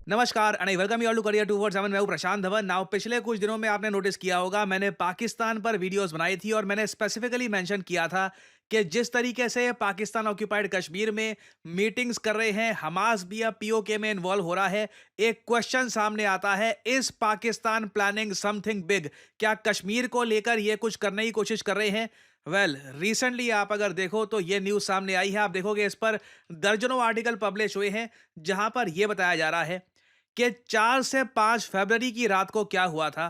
नमस्कार and welcome you all to career 247। मैं हूं प्रशांत धवन। नाउ पिछले कुछ दिनों में आपने नोटिस किया होगा, मैंने पाकिस्तान पर वीडियोस बनाई थी और मैंने स्पेसिफिकली मेंशन किया था कि जिस तरीके से पाकिस्तान ऑक्यूपाइड कश्मीर में मीटिंग्स कर रहे हैं, हमास भी अब पीओके में इन्वॉल्व हो रहा है। एक क्वेश्चन सामने आता है, is Pakistan planning something big? क्या कश्मीर को लेकर ये कुछ करने की कोशिश कर रहे हैं? रिसेंटली आप अगर देखो तो ये न्यूज़ सामने आई है। आप देखोगे इस पर दर्जनों आर्टिकल पब्लिश हुए हैं, जहां पर यह बताया जा रहा है कि 4 से 5 फरवरी की रात को क्या हुआ था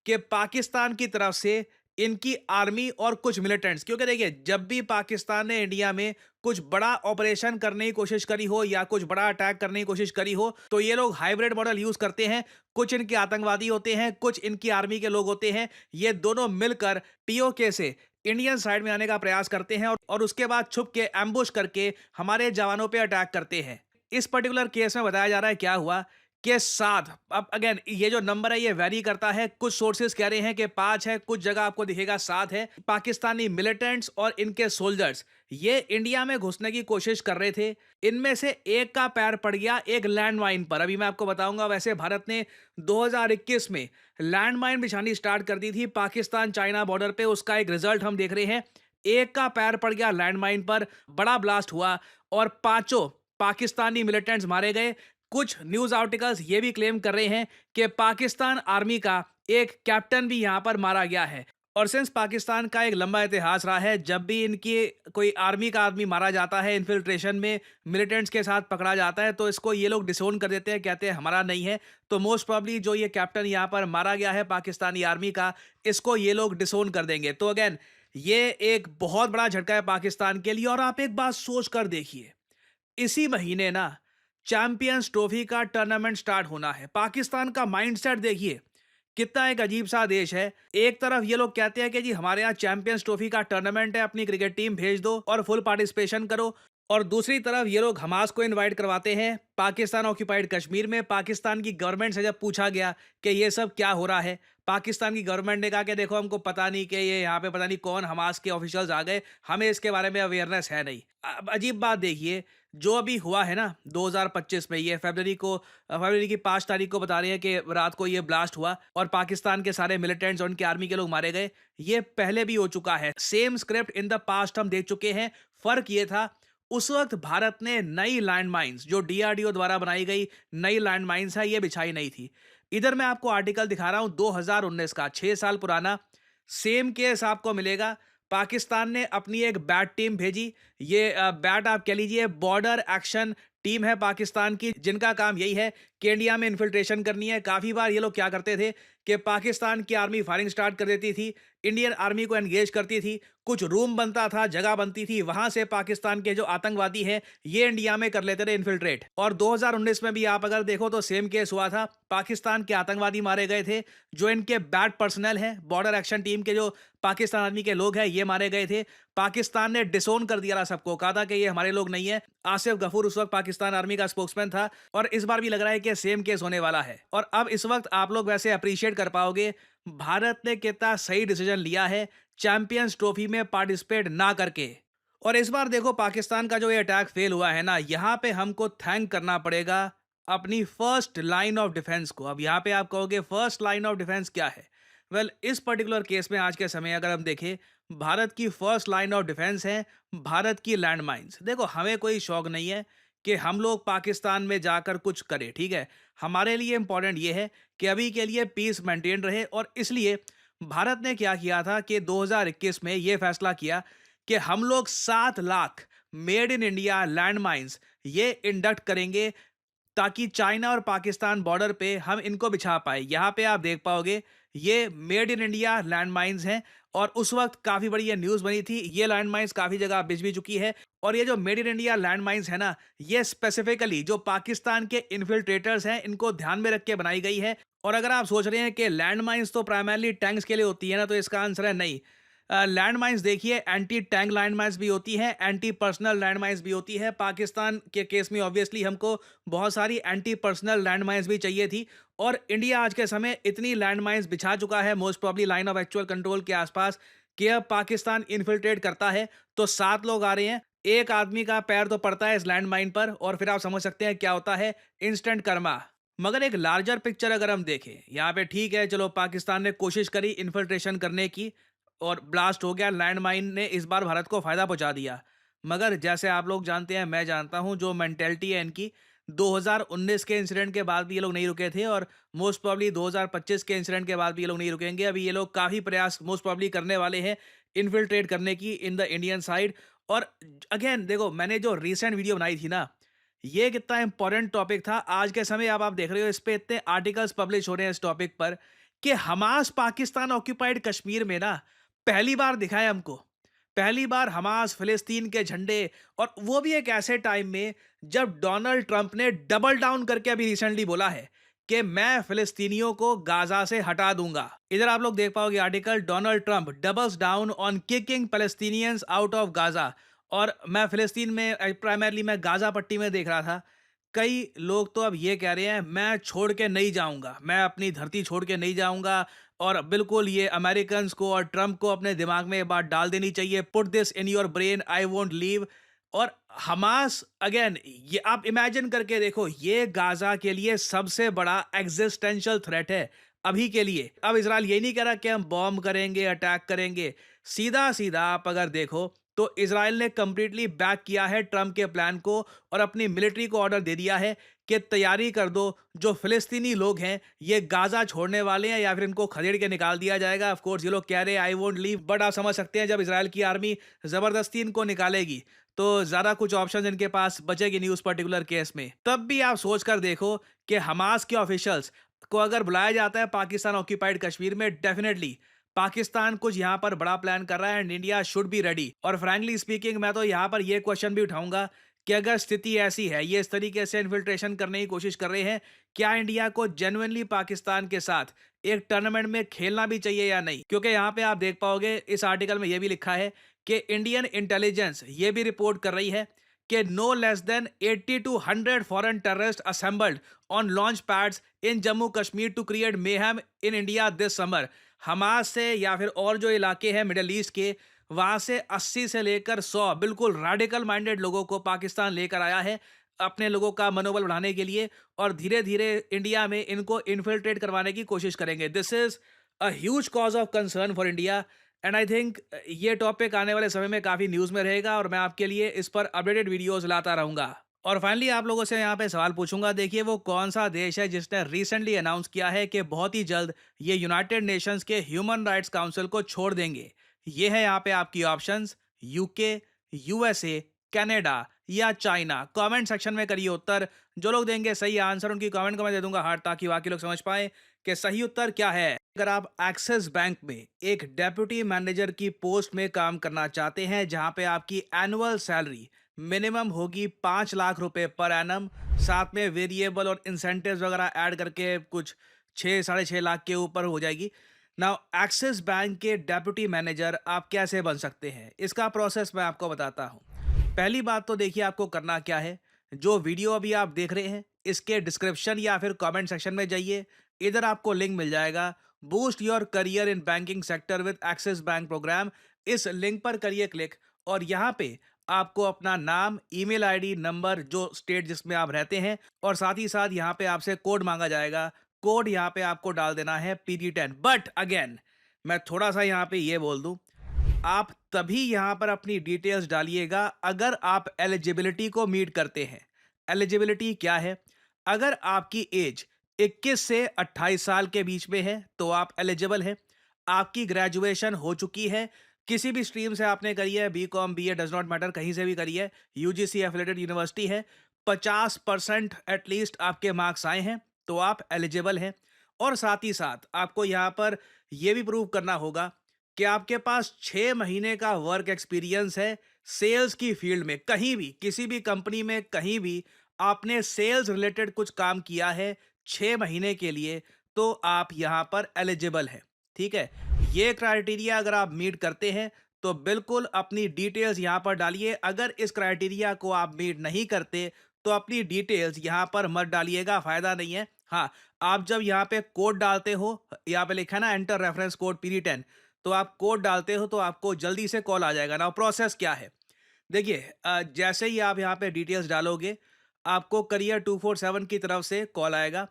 कि पाकिस्तान की तरफ से इनकी आर्मी और कुछ मिलिटेंट्स, क्योंकि देखिए जब भी पाकिस्तान ने इंडिया में कुछ बड़ा ऑपरेशन करने की कोशिश करी हो या कुछ बड़ा अटैक करने की कोशिश करी हो, तो ये लोग हाइब्रिड मॉडल यूज करते हैं। कुछ इनके आतंकवादी होते हैं, कुछ इनकी आर्मी के लोग होते हैं। ये दोनों मिलकर पीओके से इंडियन साइड में आने का प्रयास करते हैं और उसके बाद छुप के एम्बुश करके हमारे जवानों पे अटैक करते हैं। इस पर्टिकुलर केस में बताया जा रहा है क्या हुआ के साथ, अब अगेन ये जो नंबर है ये वेरी करता है। कुछ सोर्सेज कह रहे हैं कि 5 है, कुछ जगह आपको दिखेगा 7 है। पाकिस्तानी मिलिटेंट्स और इनके सोल्जर्स ये इंडिया में घुसने की कोशिश कर रहे थे। इनमें से एक का पैर पड़ गया एक लैंड माइन पर। अभी मैं आपको बताऊंगा, वैसे भारत ने 2021 में लैंड माइन बिछानी स्टार्ट कर दी थी पाकिस्तान चाइना बॉर्डर पे। उसका एक रिजल्ट हम देख रहे हैं। एक का पैर पड़ गया लैंड माइन पर, बड़ा ब्लास्ट हुआ और पांचों पाकिस्तानी मिलिटेंट्स मारे गए। कुछ न्यूज आर्टिकल्स ये भी क्लेम कर रहे हैं कि पाकिस्तान आर्मी का एक कैप्टन भी यहां पर मारा गया है। और सिंस पाकिस्तान का एक लंबा इतिहास रहा है, जब भी इनकी कोई आर्मी का आदमी मारा जाता है इन्फिल्ट्रेशन में, मिलिटेंट्स के साथ पकड़ा जाता है, तो इसको ये लोग डिसोन कर देते हैं, कहते हैं हमारा नहीं है। तो मोस्ट प्रॉब्ली जो ये कैप्टन यहाँ पर मारा गया है पाकिस्तानी आर्मी का, इसको ये लोग डिसोन कर देंगे। तो अगेन ये एक बहुत बड़ा झटका है पाकिस्तान के लिए। और आप एक बात सोच कर देखिए, इसी महीने ना चैंपियंस ट्रॉफी का टूर्नामेंट स्टार्ट होना है। पाकिस्तान का माइंडसेट देखिए, कितना एक अजीब सा देश है। एक तरफ ये लोग कहते हैं कि जी हमारे यहाँ चैंपियंस ट्रॉफी का टूर्नामेंट है, अपनी क्रिकेट टीम भेज दो और फुल पार्टिसिपेशन करो। और दूसरी तरफ ये लोग हमास को इनवाइट करवाते हैं पाकिस्तान ऑक्यूपाइड कश्मीर में। पाकिस्तान की गवर्नमेंट से जब पूछा गया कि ये सब क्या हो रहा है, पाकिस्तान की गवर्नमेंट ने कहा कि देखो हमको पता नहीं कि ये यहाँ पे पता नहीं कौन हमास के ऑफिशियल्स आ गए, हमें इसके बारे में अवेयरनेस है नहीं। अब अजीब बात देखिए, जो अभी हुआ है ना 2025 में, ये फरवरी की 5 तारीख को बता रहे हैं कि रात को ये ब्लास्ट हुआ और पाकिस्तान के सारे मिलिटेंट्स और उनके आर्मी के लोग मारे गए। ये पहले भी हो चुका है, same script in the past हम देख चुके हैं। फर्क ये था, उस वक्त भारत ने नई लैंड माइंस, जो डीआरडीओ द्वारा बनाई गई नई लैंड माइंस है, ये बिछाई नहीं थी। इधर मैं आपको आर्टिकल दिखा रहा हूं 2019 का, 6 साल पुराना। सेम केस आपको मिलेगा। पाकिस्तान ने अपनी एक बैट टीम भेजी। ये बैट आप कह लीजिए बॉर्डर एक्शन टीम है पाकिस्तान की, जिनका काम यही है कि इंडिया में इन्फिल्ट्रेशन करनी है। काफी बार ये लोग क्या करते थे कि पाकिस्तान की आर्मी फायरिंग स्टार्ट कर देती थी, इंडियन आर्मी को एंगेज करती थी, कुछ रूम बनता था, जगह बनती थी, वहां से पाकिस्तान के जो आतंकवादी हैं ये इंडिया में कर लेते थे इन्फिल्ट्रेट। और 2019 में भी आप अगर देखो तो सेम केस हुआ था। पाकिस्तान के आतंकवादी मारे गए थे, जो इनके बैट पर्सनल हैं, बॉर्डर एक्शन टीम के जो पाकिस्तान आर्मी के लोग हैं, ये मारे गए थे। पाकिस्तान ने डिसोन कर दिया था सबको, कहा था कि ये हमारे लोग नहीं है। आसिफ गफूर उस वक्त पाकिस्तान आर्मी का स्पोक्समैन था। और इस बार भी लग रहा है कि सेम केस होने वाला है। और अब इस वक्त आप लोग वैसे अप्रिशिएट कर पाओगे भारत ने कितना सही डिसीजन लिया है चैंपियंस ट्रॉफी में पार्टिसिपेट ना करके। और इस बार देखो पाकिस्तान का जो ये अटैक फेल हुआ है ना, यहां पे हमको थैंक करना पड़ेगा अपनी फर्स्ट लाइन ऑफ डिफेंस को। अब यहां पे आप कहोगे फर्स्ट लाइन ऑफ डिफेंस क्या है? इस पर्टिकुलर केस में आज के समय अगर हम देखें, भारत की फर्स्ट लाइन ऑफ डिफेंस है भारत की लैंड माइंस। देखो हमें कोई शौक नहीं है कि हम लोग पाकिस्तान में जाकर कुछ करें, ठीक है। हमारे लिए इंपॉर्टेंट ये है कि अभी के लिए पीस मेंटेन रहे। और इसलिए भारत ने क्या किया था कि 2021 में ये फैसला किया कि हम लोग 7 lakh made in India land mines ये इंडक्ट करेंगे, ताकि चाइना और पाकिस्तान बॉर्डर पे हम इनको बिछा पाए। यहाँ पे आप देख पाओगे ये made in India land mines हैं। और उस वक्त काफी बड़ी ये न्यूज बनी थी। ये लैंड माइंस काफी जगह बिछ भी चुकी है। और ये जो made in India land mines है ना, ये स्पेसिफिकली जो पाकिस्तान के इन्फिल्ट्रेटर्स हैं इनको ध्यान में रख के बनाई गई है। और अगर आप सोच रहे हैं कि लैंड माइंस तो प्राइमरली टैंक्स के लिए होती है ना, तो इसका आंसर है नहीं। लैंड माइंस देखिए, एंटी टैंक लैंड माइंस भी होती है, एंटी पर्सनल लैंड माइंस भी होती है। पाकिस्तान के केस में ऑब्वियसली हमको बहुत सारी एंटी पर्सनल लैंड माइंस भी चाहिए थी। और इंडिया आज के समय इतनी लैंड माइंस बिछा चुका है most probably line of actual control के आसपास, कि अब पाकिस्तान इन्फिल्ट्रेट करता है तो 7 लोग आ रहे हैं, एक आदमी का पैर तो पड़ता है इस लैंड माइन पर, और फिर आप समझ सकते हैं क्या होता है, इंस्टेंट कर्मा। मगर एक लार्जर पिक्चर अगर हम देखें, यहाँ पे ठीक है, चलो पाकिस्तान ने कोशिश करी इन्फिल्ट्रेशन करने की और ब्लास्ट हो गया, लैंड माइन ने इस बार भारत को फ़ायदा पहुँचा दिया। मगर जैसे आप लोग जानते हैं, मैं जानता हूँ, जो मेंटालिटी है इनकी, 2019 के इंसिडेंट के बाद भी ये लोग नहीं रुके थे और मोस्ट प्रोबब्ली 2025 के इंसिडेंट के बाद भी ये लोग नहीं रुकेंगे। अभी ये लोग काफ़ी प्रयास मोस्ट प्रोबब्ली करने वाले हैं इन्फिल्ट्रेट करने की इन द इंडियन साइड। और अगेन देखो, मैंने जो रिसेंट वीडियो बनाई थी ना, ये कितना इंपॉर्टेंट टॉपिक था। आज के समय अब आप देख रहे हो, इस पे इतने आर्टिकल्स पब्लिश हो रहे हैं इस टॉपिक पर कि हमास पाकिस्तान ऑक्यूपाइड कश्मीर में ना पहली बार दिखा है हमको। पहली बार हमास फिलिस्तीन के झंडे, और वो भी एक ऐसे टाइम में जब डोनाल्ड ट्रंप ने डबल डाउन करके अभी रिसेंटली बोला है कि मैं फिलिस्तीनियों को गाजा से हटा दूंगा। इधर आप लोग देख पाओगे article, Donald Trump doubles down on kicking Palestinians out of Gaza. और मैं फिलिस्तीन में प्राइमरली मैं गाजा पट्टी में देख रहा था। कई लोग तो अब ये कह रहे हैं, मैं छोड़ के नहीं जाऊंगा, मैं अपनी धरती छोड़ के नहीं जाऊंगा। और बिल्कुल ये अमेरिकन्स को और ट्रंप को अपने दिमाग में ये बात डाल देनी चाहिए, put this in your brain, I won't leave. और हमास, अगेन ये आप इमेजिन करके देखो, ये गाजा के लिए सबसे बड़ा एग्जिस्टेंशियल थ्रेट है अभी के लिए। अब इसराइल ये नहीं कह रहा कि हम बॉम्ब करेंगे, अटैक करेंगे। सीधा सीधा आप अगर देखो तो इसराइल ने कंप्लीटली बैक किया है ट्रंप के प्लान को और अपनी मिलिट्री को ऑर्डर दे दिया है कि तैयारी कर दो, जो फिलिस्तीनी लोग हैं ये गाजा छोड़ने वाले हैं या फिर इनको खदेड़ के निकाल दिया जाएगा। ऑफ कोर्स ये लोग कह रहे हैं आई वोंट लीव, बट आप समझ सकते हैं जब इसराइल की आर्मी जबरदस्ती इनको निकालेगी तो ज्यादा कुछ ऑप्शन इनके पास बचेगी नहीं उस पर्टिकुलर केस में। तब भी आप सोच कर देखो कि हमास के ऑफिशियल्स को अगर बुलाया जाता है पाकिस्तान ऑक्यूपाइड कश्मीर में, डेफिनेटली पाकिस्तान कुछ यहाँ पर बड़ा प्लान कर रहा है and India should be ready. और फ्रैंकली स्पीकिंग, मैं तो यहाँ पर ये क्वेश्चन भी उठाऊंगा कि अगर स्थिति ऐसी है, ये इस तरीके से इन्फिल्ट्रेशन करने की कोशिश कर रहे हैं, क्या इंडिया को जेन्युइनली पाकिस्तान के साथ एक टूर्नामेंट में खेलना भी चाहिए या नहीं? क्योंकि यहाँ पे आप देख पाओगे इस आर्टिकल में ये भी लिखा है कि इंडियन इंटेलिजेंस ये भी रिपोर्ट कर रही है कि no less than 80 to 100 foreign terrorist assembled on launch pads in Jammu Kashmir to create mayhem in India this summer. Hamas से या फिर और जो इलाके हैं मिडल ईस्ट के, वहां से 80 से लेकर 100 बिल्कुल रेडिकल माइंडेड लोगों को पाकिस्तान लेकर आया है अपने लोगों का मनोबल बढ़ाने के लिए, और धीरे धीरे इंडिया में इनको इन्फिल्ट्रेट करवाने की कोशिश करेंगे। This is a huge cause of concern for India and I think ये टॉपिक आने वाले समय में काफ़ी न्यूज़ में रहेगा और मैं आपके लिए इस पर अपडेटेड वीडियोस लाता रहूंगा। और फाइनली आप लोगों से यहाँ पे सवाल पूछूंगा, देखिए वो कौन सा देश है जिसने रिसेंटली अनाउंस किया है कि बहुत ही जल्द ये यूनाइटेड नेशंस के ह्यूमन राइट्स काउंसिल को छोड़ देंगे? ये है यहाँ पे आपकी ऑप्शंस, यूके, यूएसए, कनाडा या चाइना। कमेंट सेक्शन में करिए उत्तर। जो लोग देंगे सही आंसर उनकी कमेंट को मैं दे दूंगा हार्ट, ताकि बाकी लोग समझ पाए कि सही उत्तर क्या है। अगर आप एक्सिस बैंक में एक डेप्यूटी मैनेजर की पोस्ट में काम करना चाहते हैं, जहां पे आपकी एनुअल सैलरी मिनिमम होगी 5 लाख रुपए पर एनम, साथ में वेरिएबल और इंसेंटिव्स वगैरह ऐड करके कुछ 6 साढ़े 6 लाख के ऊपर हो जाएगी। नाउ एक्सिस बैंक के डेप्यूटी मैनेजर आप कैसे बन सकते हैं, इसका प्रोसेस मैं आपको बताता हूँ। पहली बात तो देखिए आपको करना क्या है। जो वीडियो अभी आप देख रहे हैं इसके डिस्क्रिप्शन या फिर कमेंट सेक्शन में जाइए, इधर आपको लिंक मिल जाएगा, boost your career in banking sector with Axis Bank program. इस लिंक पर करिए क्लिक और यहाँ पे आपको अपना नाम, ईमेल आईडी, नंबर, जो स्टेट जिसमें आप रहते हैं, और साथ ही साथ यहाँ पे आपसे कोड मांगा जाएगा। कोड यहाँ पे आपको डाल देना है PD10। बट अगेन मैं थोड़ा सा यहाँ पे ये बोल दूं, आप तभी यहां पर अपनी डिटेल्स डालिएगा अगर आप एलिजिबिलिटी को मीट करते हैं। एलिजिबिलिटी क्या है? अगर आपकी एज 21 से 28 साल के बीच में है तो आप एलिजिबल हैं। आपकी ग्रेजुएशन हो चुकी है, किसी भी स्ट्रीम से आपने करी है, BCom, BA, does not matter, कहीं से भी करी है, यूजीसी एफिलिएटेड यूनिवर्सिटी है, 50% एटलीस्ट आपके मार्क्स आए हैं तो आप एलिजिबल हैं। और साथ ही साथ आपको यहाँ पर यह भी प्रूव करना होगा कि आपके पास 6 महीने का वर्क एक्सपीरियंस है सेल्स की फील्ड में, कहीं भी किसी भी कंपनी में कहीं भी आपने सेल्स रिलेटेड कुछ काम किया है 6 महीने के लिए, तो आप यहां पर एलिजिबल हैं। ठीक है, ये क्राइटेरिया अगर आप मीट करते हैं तो बिल्कुल अपनी डिटेल्स यहां पर डालिए। अगर इस क्राइटेरिया को आप मीट नहीं करते तो अपनी डिटेल्स यहां पर मत डालिएगा, फायदा नहीं है। हाँ, आप जब यहाँ पे कोड डालते हो, यहाँ पे लिखा है ना एंटर रेफरेंस कोड PD10, तो आप कोड डालते हो तो आपको जल्दी से कॉल आ जाएगा ना। प्रोसेस क्या है देखिए, जैसे ही आप यहाँ पे डिटेल्स डालोगे आपको करियर 247 की तरफ से कॉल आएगा।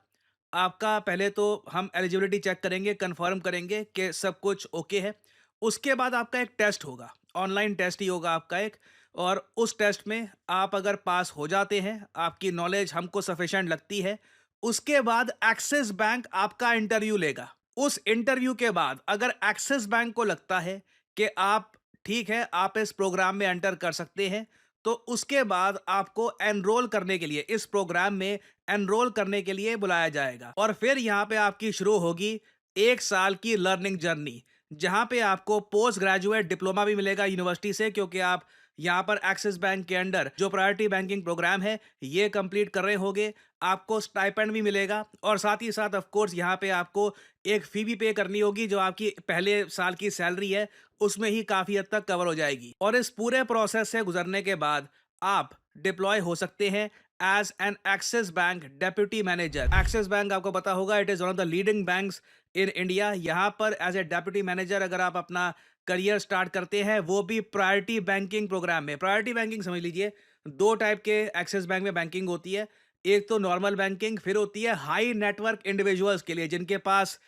आपका पहले तो हम एलिजिबिलिटी चेक करेंगे, कंफर्म करेंगे कि सब कुछ ओके है। उसके बाद आपका एक टेस्ट होगा, ऑनलाइन टेस्ट ही होगा आपका एक। और उस टेस्ट में आप अगर पास हो जाते हैं, आपकी नॉलेज हमको सफिशिएंट लगती है, उसके बाद एक्सिस बैंक आपका इंटरव्यू लेगा। उस इंटरव्यू के बाद अगर एक्सिस बैंक को लगता है कि आप ठीक है, आप इस प्रोग्राम में एंटर कर सकते हैं, तो उसके बाद आपको एनरोल करने के लिए, इस प्रोग्राम में एनरोल करने के लिए बुलाया जाएगा। और फिर यहाँ पे आपकी शुरू होगी 1 साल की लर्निंग जर्नी, जहाँ पे आपको पोस्ट ग्रेजुएट डिप्लोमा भी मिलेगा यूनिवर्सिटी से, क्योंकि आप यहाँ पर एक्सिस बैंक के अंडर जो प्रायोरिटी बैंकिंग प्रोग्राम है, ये कंप्लीट कर रहे होगे। आपको स्टाइपेंड भी मिलेगा और साथ ही साथ ऑफ कोर्स यहाँ पे आपको एक फी भी पे करनी होगी, जो आपकी पहले साल की सैलरी है, उसमें ही काफ़ी हद तक कवर हो जाएगी। और इस पूरे प्रोसेस से गुजरने के बाद आप डिप्लॉय हो सकते हैं as an Axis Bank deputy manager. Axis Bank आपको पता होगा, it is one of the leading banks in India. यहाँ पर एज ए डेप्यूटी मैनेजर अगर आप अपना करियर स्टार्ट करते हैं, वो भी प्रायोरिटी बैंकिंग प्रोग्राम में। प्रायोरिटी बैंकिंग समझ लीजिए, 2 टाइप के एक्सिस बैंक में बैंकिंग होती है। एक तो नॉर्मल बैंकिंग, फिर होती है हाई नेटवर्क इंडिविजुअल्स के लिए, जिनके पास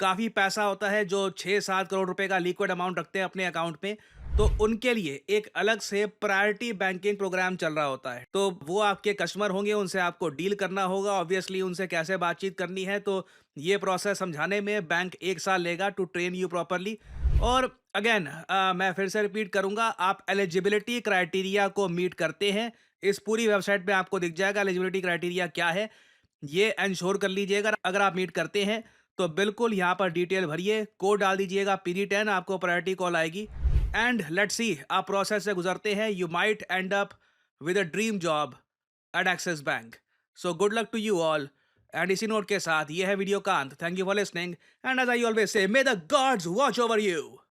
काफ़ी पैसा होता है, जो 6-7 करोड़ रुपए का लिक्विड अमाउंट रखते हैं अपने अकाउंट में। तो उनके लिए एक अलग से प्रायोरिटी बैंकिंग प्रोग्राम चल रहा होता है। तो वो आपके कस्टमर होंगे, उनसे आपको डील करना होगा, ऑब्वियसली उनसे कैसे बातचीत करनी है। तो ये प्रोसेस समझाने में बैंक 1 साल लेगा टू ट्रेन यू प्रॉपर्ली। और अगेन मैं फिर से रिपीट करूंगा, आप एलिजिबिलिटी क्राइटेरिया को मीट करते हैं। इस पूरी वेबसाइट पे आपको दिख जाएगा एलिजिबिलिटी क्राइटेरिया क्या है। ये एंश्योर कर लीजिएगा, अगर आप मीट करते हैं तो बिल्कुल यहाँ पर डिटेल भरिए, कोड डाल दीजिएगा PD10, आपको प्रायोरिटी कॉल आएगी। एंड लेट्स सी, आप प्रोसेस से गुजरते हैं, you might end up with a dream job at Axis Bank. So good luck to you all. And इसी नोट के साथ ये है वीडियो का अंत। Thank you for listening and as I always say, may the gods watch over you.